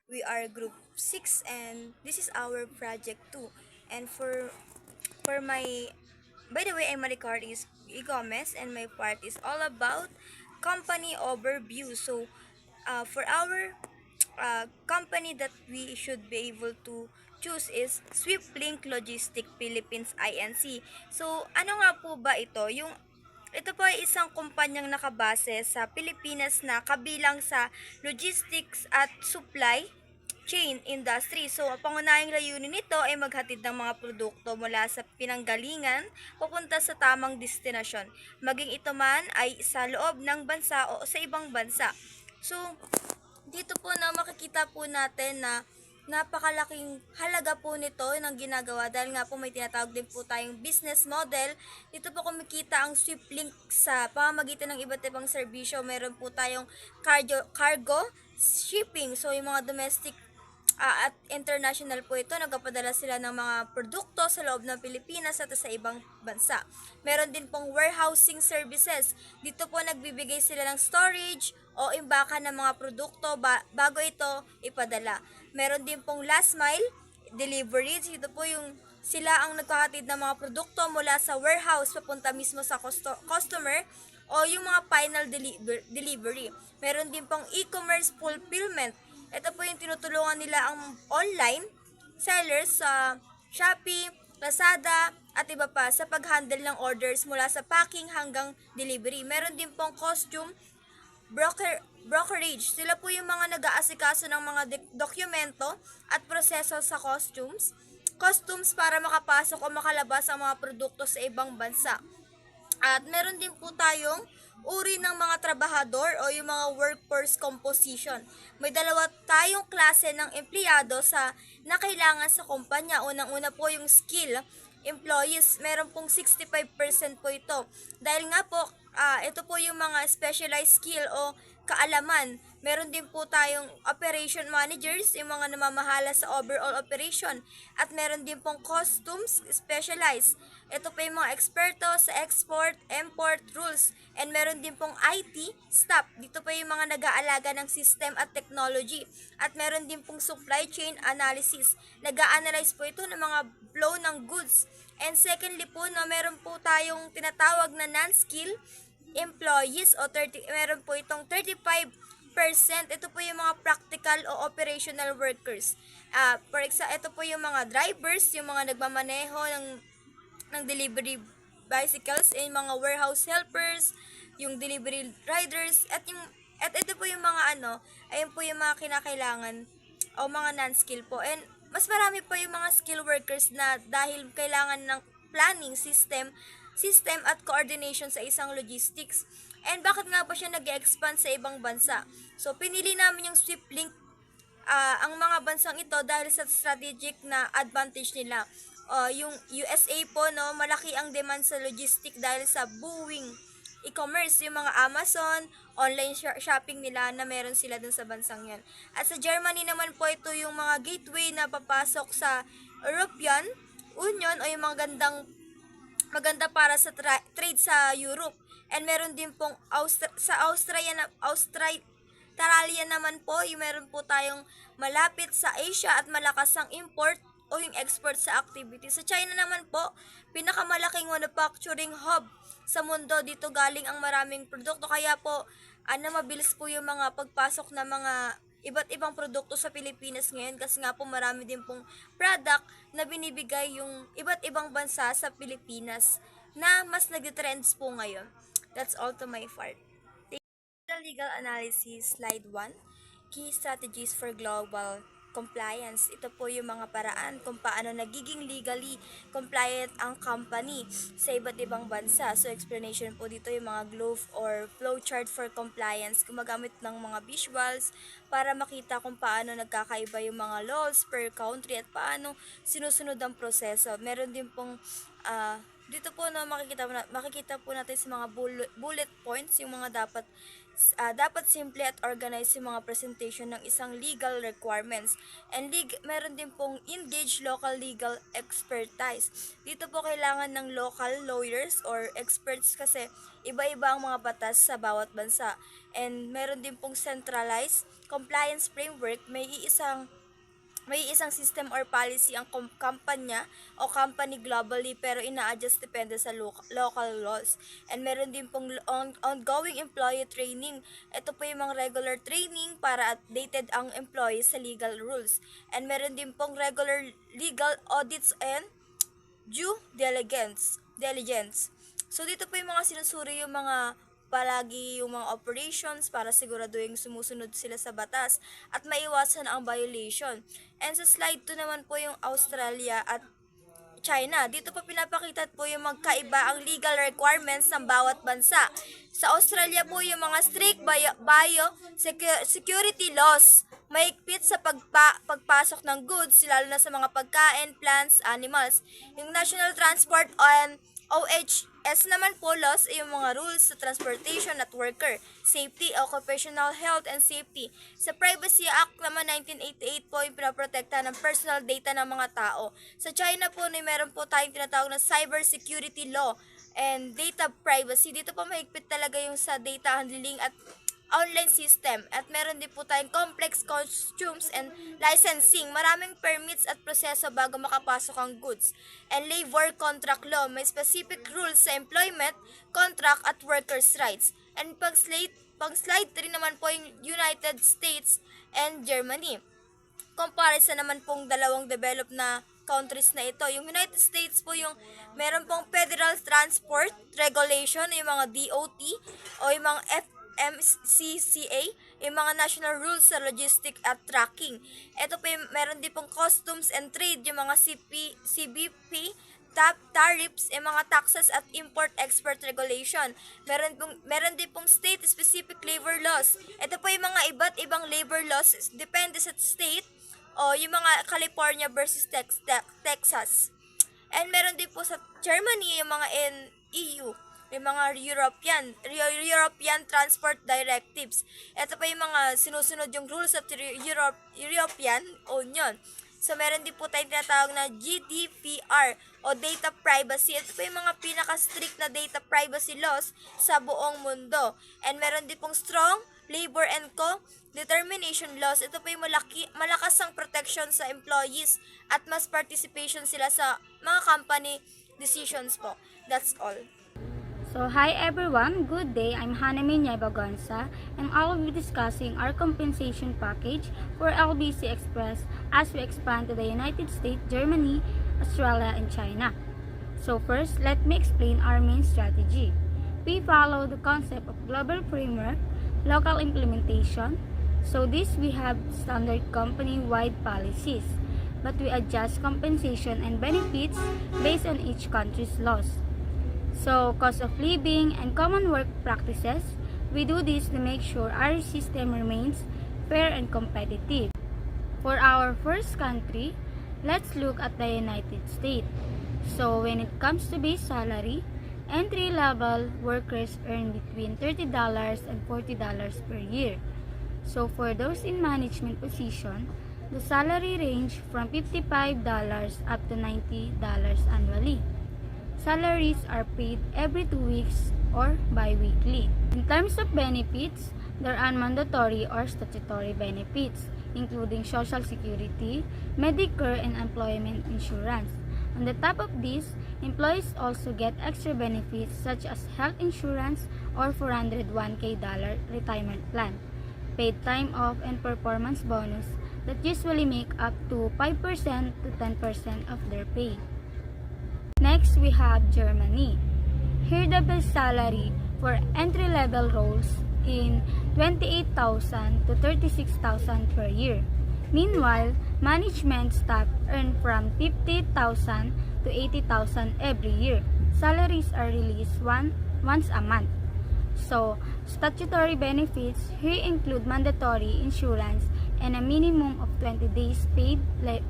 We are group 6 and this is our project 2. And for my by the way, I'm Maricar is Gomez and my part is all about company overview. So, for our company that we should be able to choose is Swift Logistic Philippines Inc. So, ano nga po ba ito? Ito po ay isang kumpanyang nakabase sa Pilipinas na kabilang sa logistics at supply chain industry. So, ang pangunahing layunin nito ay maghatid ng mga produkto mula sa pinanggalingan papunta sa tamang destinasyon. Maging ito man ay sa loob ng bansa o sa ibang bansa. So, dito po na makikita po natin na napakalaking halaga po nito ng ginagawa dahil nga po may tinatawag din po tayong business model. Dito po kumikita ang Swift sa pamamagitan ng iba't ibang serbisyo. Meron po tayong cargo shipping. So yung mga domestic at international po ito, nagpapadala sila ng mga produkto sa loob ng Pilipinas at sa ibang bansa. Meron din pong warehousing services. Dito po nagbibigay sila ng storage o imbakan ng mga produkto bago ito ipadala. Meron din pong last mile deliveries. Dito po yung sila ang naghahatid ng mga produkto mula sa warehouse papunta mismo sa customer o yung mga final delivery. Meron din pong e-commerce fulfillment. Ito po yung tinutulungan nila ang online sellers sa Shopee, Lazada, at iba pa sa pag-handle ng orders mula sa packing hanggang delivery. Meron din pong costume brokerage. Sila po yung mga nag-aasikaso ng mga dokumento at proseso sa costumes para makapasok o makalabas ang mga produkto sa ibang bansa. At meron din po tayong uri ng mga trabahador o yung mga workforce composition. May dalawa tayong klase ng empleyado na kailangan sa kumpanya. Unang-una po yung skill employees. Meron pong 65% po ito. Dahil nga po, ito po yung mga specialized skill o kaalaman. Meron din po tayong operation managers, yung mga namamahala sa overall operation. At meron din pong costumes specialized. Ito po yung mga eksperto sa export, import rules. And meron din pong IT staff. Dito po yung mga nag-aalaga ng system at technology. At meron din pong supply chain analysis. Nag-a-analyze po ito ng mga flow ng goods. And secondly po, meron po tayong tinatawag na non-skill employees o meron po itong 35%. Ito po yung mga practical o operational workers. For example, ito po yung mga drivers, yung mga nagmamaneho ng delivery bicycles, and mga warehouse helpers, yung delivery riders, at ito po yung mga ayun po yung mga kinakailangan o mga non-skill po. And mas marami pa yung mga skill workers na dahil kailangan ng planning system at coordination sa isang logistics. And bakit nga ba siya nag-expand sa ibang bansa? So, pinili namin yung SwiftLink ang mga bansang ito dahil sa strategic na advantage nila. Yung USA po, no, malaki ang demand sa logistic dahil sa booming e-commerce, yung mga Amazon, online shopping nila na meron sila dun sa bansang yan. At sa Germany naman po, ito yung mga gateway na papasok sa European Union o yung mga maganda para sa trade sa Europe. And meron din pong sa Australia naman po, yung meron po tayong malapit sa Asia at malakas ang import o yung export sa activity. Sa China naman po, pinakamalaking manufacturing hub sa mundo. Dito galing ang maraming produkto. Kaya po, mabilis po yung mga pagpasok ng mga iba't ibang produkto sa Pilipinas ngayon kasi nga po marami din pong product na binibigay yung iba't ibang bansa sa Pilipinas na mas nagtitrends po ngayon. That's all to my part. Legal analysis, slide 1. Key strategies for global compliance. Ito po yung mga paraan kung paano nagiging legally compliant ang company sa iba't ibang bansa. So, explanation po dito yung mga glove or flowchart for compliance. Gumagamit ng mga visuals para makita kung paano nagkakaiba yung mga laws per country at paano sinusunod ang proseso. Meron din pong dito po na makikita po natin sa mga bullet points yung mga dapat dapat simple at organized yung mga presentation ng isang legal requirements. And meron din pong engage local legal expertise. Dito po kailangan ng local lawyers or experts kasi iba-iba ang mga batas sa bawat bansa. And meron din pong centralized compliance framework, may isang system or policy ang kumpanya o company globally pero ina-adjust depende sa local laws. And meron din pong ongoing employee training. Ito po yung mga regular training para updated ang employees sa legal rules. And meron din pong regular legal audits and due diligence. So dito po yung mga sinusuri yung mga palagi yung mga operations para siguraduhin sumusunod sila sa batas at maiwasan ang violation. And sa slide 2 naman po yung Australia at China. Dito po pinapakita po yung magkaiba ang legal requirements ng bawat bansa. Sa Australia po yung mga strict security laws, mahigpit sa pagpasok ng goods, lalo na sa mga pagkain, plants, animals. Yung National Transport and OHS naman po laws ay yung mga rules sa transportation at worker, safety, occupational health and safety. Sa Privacy Act naman 1988 po yung pinaprotekta ng personal data ng mga tao. Sa China po meron po tayong tinatawag na cyber security law and data privacy. Dito po mahigpit talaga yung sa data handling at online system at meron din po tayong complex costumes and licensing. Maraming permits at proseso bago makapasok ang goods. And labor contract law, may specific rules sa employment, contract at workers' rights. And pang slide 3 naman po yung United States and Germany. Comparison naman pong dalawang developed na countries na ito. Yung United States po yung meron pong Federal Transport Regulation, yung mga DOT o yung mga FMCCA, yung mga national rules sa logistic at tracking. Ito po yung meron din pong customs and trade, yung mga CBP, tariffs, yung mga taxes at import-export regulation. Meron din pong state-specific labor laws. Ito po yung mga iba't ibang labor laws, depende sa state, o yung mga California versus Texas. And meron din po sa Germany yung mga EU, yung mga European Transport Directives. Ito pa yung mga sinusunod yung rules of the European Union. So, meron din po tayong tinatawag na GDPR o Data Privacy. Ito po yung mga pinaka-strict na data privacy laws sa buong mundo. And meron din pong strong labor and co-determination laws. Ito po yung malakas ang protection sa employees at mas participation sila sa mga company decisions po. That's all. So, hi everyone, good day. I'm Hanami Bagonza and I will be discussing our compensation package for LBC Express as we expand to the United States, Germany, Australia, and China. So first, let me explain our main strategy. We follow the concept of global framework, local implementation. So this we have standard company-wide policies, but we adjust compensation and benefits based on each country's laws. So, cost of living and common work practices, we do this to make sure our system remains fair and competitive. For our first country, let's look at the United States. So, when it comes to base salary, entry-level workers earn between $30 and $40 per year. So, for those in management position, the salary range from $55 up to $90 annually. Salaries are paid every 2 weeks or bi-weekly. In terms of benefits, there are mandatory or statutory benefits, including Social Security, Medicare, and employment insurance. On the top of this, employees also get extra benefits such as health insurance or $401k retirement plan, paid time off, and performance bonus that usually make up to 5% to 10% of their pay. Next, we have Germany. Here, the base salary for entry-level roles in 28,000 to 36,000 per year. Meanwhile, management staff earn from 50,000 to 80,000 every year. Salaries are released once a month. So, statutory benefits here include mandatory insurance and a minimum of 20 days paid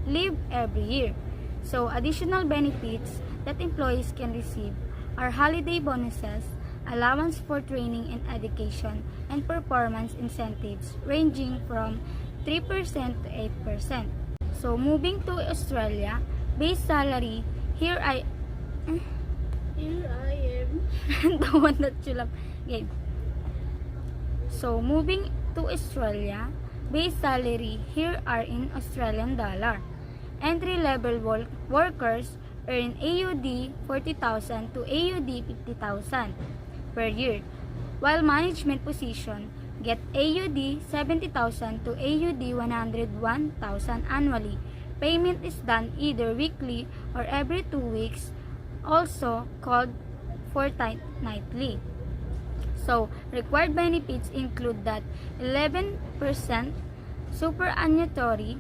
leave every year. So, additional benefits that employees can receive are holiday bonuses, allowance for training and education, and performance incentives ranging from 3% to 8%. So moving to Australia, base salary, here I am the one that you love. Okay. So moving to Australia, base salary here are in Australian dollar. Entry-level workers earn AUD 40,000 to AUD 50,000 per year, while management position get AUD 70,000 to AUD 101,000 annually. Payment is done either weekly or every 2 weeks, also called fortnightly. So, required benefits include that 11% superannuatory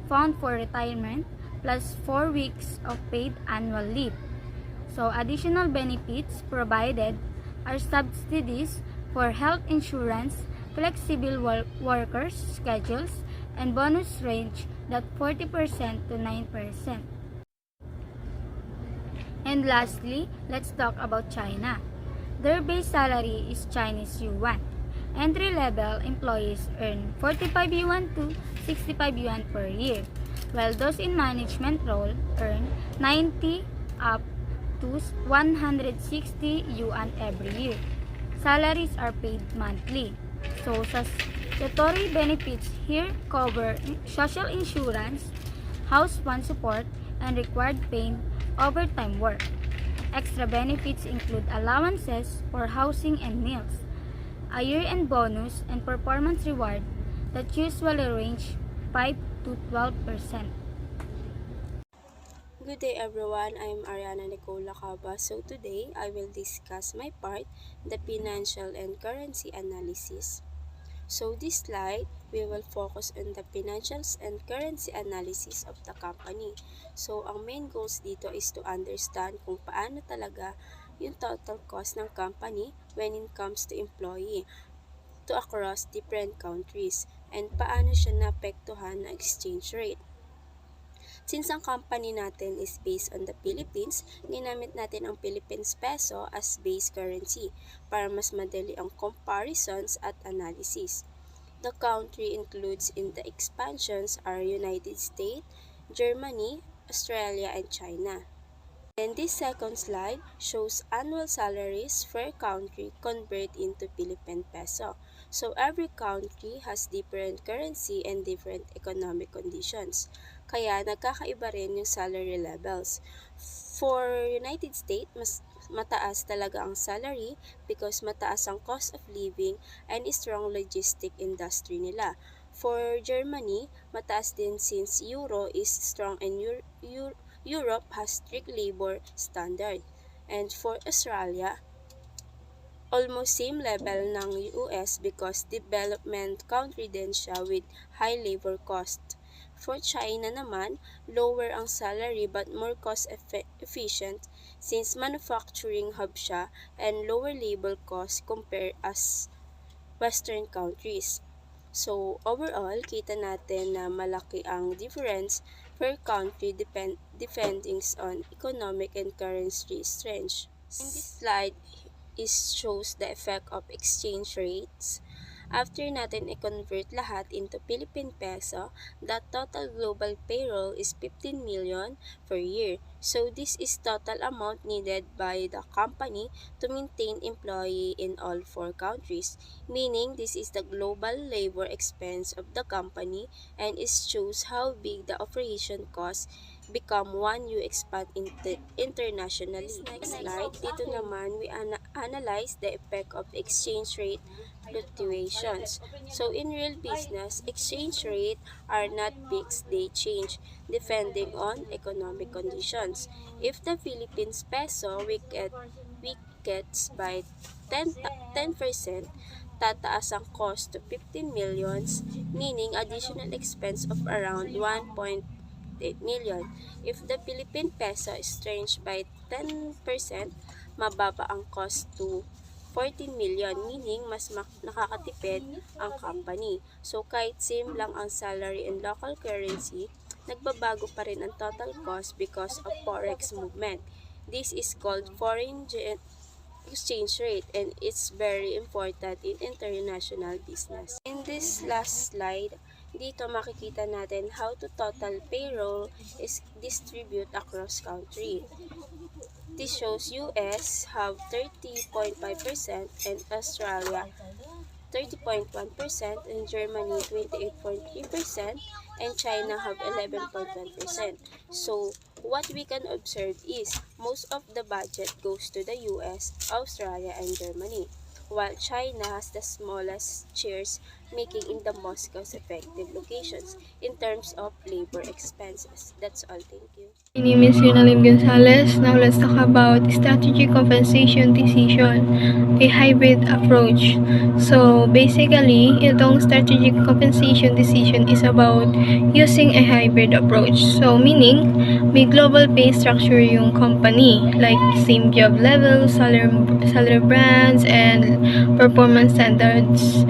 fund for retirement plus 4 weeks of paid annual leave. So, additional benefits provided are subsidies for health insurance, flexible workers schedules, and bonus range that 40% to 9%. And lastly, let's talk about China. Their base salary is Chinese yuan. Entry-level employees earn 45 yuan to 65 yuan per year, while those in management role earn 90 up to 160 yuan every year. Salaries are paid monthly. So, statutory benefits here cover social insurance, house fund support, and required paid overtime work. Extra benefits include allowances for housing and meals, a year-end bonus, and performance reward that usually range 5 to 12%. Good day everyone, I'm Ariana Nicola Caba. So today, I will discuss my part, the financial and currency analysis. So this slide, we will focus on the financials and currency analysis of the company. So ang main goals dito is to understand kung paano talaga yung total cost ng company when it comes to employee to across different countries and paano siya naapektuhan ng exchange rate. Since ang company natin is based on the Philippines, ginamit natin ang Philippines peso as base currency para mas madali ang comparisons at analysis. The country includes in the expansions are United States, Germany, Australia, and China. And this second slide shows annual salaries per country convert into Philippine peso. So every country has different currency and different economic conditions. Kaya nagkakaiba rin yung salary levels. For United States, mas mataas talaga ang salary because mataas ang cost of living and strong logistic industry nila. For Germany, mataas din since Euro is strong and Europe has strict labor standard. And for Australia, almost same level ng US because development country din siya with high labor cost. For China naman, lower ang salary but more cost efficient since manufacturing hub siya and lower labor cost compared as Western countries. So, overall, kita natin na malaki ang difference per country depending on economic and currency strength. In this slide, shows the effect of exchange rates. After natin i-convert lahat into Philippine peso, the total global payroll is 15 million per year. So this is total amount needed by the company to maintain employee in all 4 countries, meaning this is the global labor expense of the company and it shows how big the operation cost become when you expand internationally. Next slide, dito naman we analyze the effect of exchange rate fluctuations. So in real business, exchange rate are not fixed, they change depending on economic conditions. If the Philippines peso weakens by 10%, tataas ang cost to 15 millions, meaning additional expense of around 1.8 million. If the Philippine peso is strengthened by 10%, mababa ang cost to 14 million, meaning mas nakakatipid ang company. So kahit same lang ang salary in local currency, nagbabago pa rin ang total cost because of forex movement. This is called foreign exchange rate, and it's very important in international business. In this last slide, dito makikita natin how to total payroll is distribute across country. This shows US have 30.5% and Australia 30.1% and Germany 28.3% and China have 11.1%. So, what we can observe is most of the budget goes to the US, Australia, and Germany, while China has the smallest shares, making in the most cost-effective locations in terms of labor expenses. That's all. Thank you. My name is Yunalim Gonzalez. Now let's talk about strategic compensation decision, a hybrid approach. So basically, itong strategic compensation decision is about using a hybrid approach. So meaning, may global pay structure yung company, like same job level, salary brands, and performance standards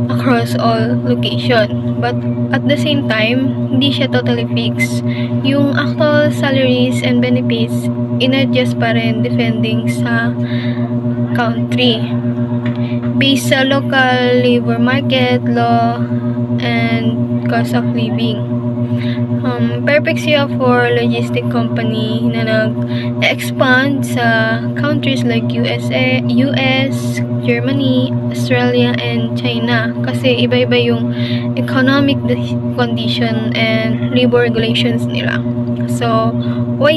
across all location. But at the same time, hindi siya totally fixed. Yung actual salaries and benefits, in-adjust pa rin depending sa country. Based sa local labor market, law, and cost of living. Perfect siya for logistic company na nag-expand sa countries like US, Germany, Australia, and China. Kasi iba-iba yung economic condition and labor regulations nila. So, why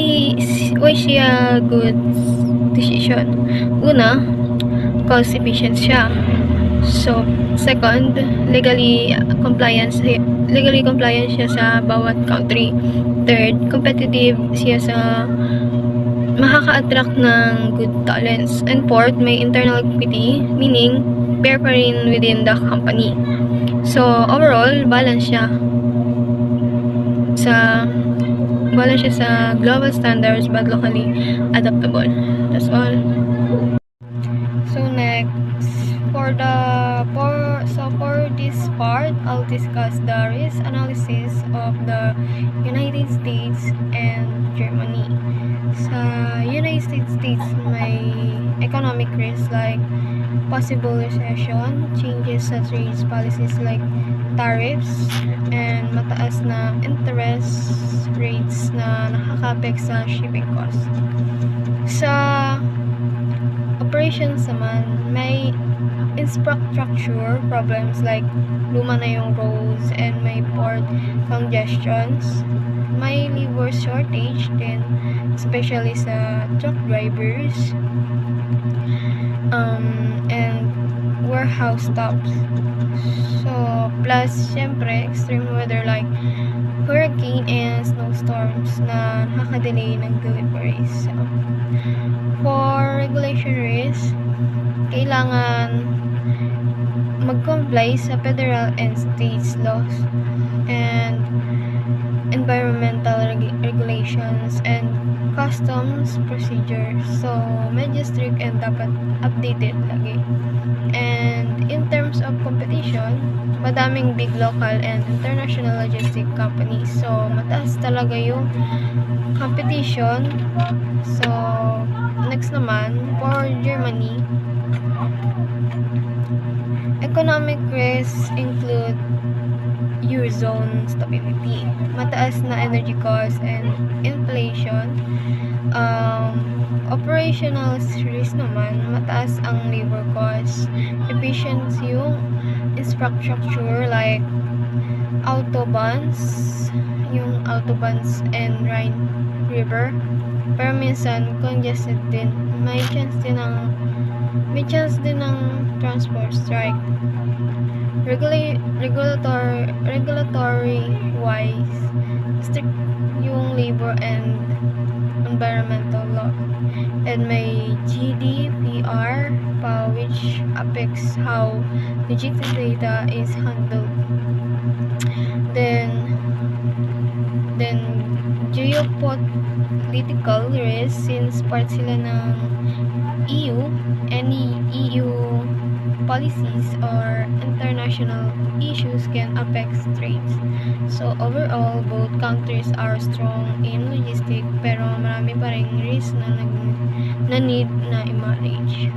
siya good decision? Una, cost efficient siya. So, second, legally compliant siya sa bawat country. Third, competitive siya sa makaka-attract ng good talents. And fourth, may internal equity, meaning fair pa rin within the company. So, overall, balance siya sa global standards but locally adaptable. That's all. So next, for this part, I'll discuss the risk analysis of the United States and Germany. Sa United States, may economic risk like possible recession, changes sa trade policies like tariffs, and mataas na interest rates na nakaka-apekto sa shipping costs. Sa operations naman, may infrastructure problems like luma na yung roads and may port congestions. May labor shortage din, especially sa truck drivers, and warehouse stops. So, plus, syempre, extreme weather like hurricane and snowstorms na nakaka-delay ng deliveries. So, for regulation risk, kailangan mag-comply sa federal and states laws and environmental regulations and customs procedures. So, medyo strict and dapat updated lagi. And in terms of competition, madaming big local and international logistic companies. So, mataas talaga yung competition. So, next naman, for Germany, economic risks include Eurozone stability, mataas na energy costs and inflation. Operational risk naman, mataas ang labor costs, efficiency yung infrastructure like autobahns and Rhine River. Pero minsan congested din. May chance din ng transport strike. Regulatory wise, strict yung labor and environmental law. And may GDPR pa, which affects how digital data is handled. Then, then geopolitical risk since part sila ng EU, any EU policies or international issues can affect trades. So overall, both countries are strong in logistics pero marami pa ring risk na need na i-manage.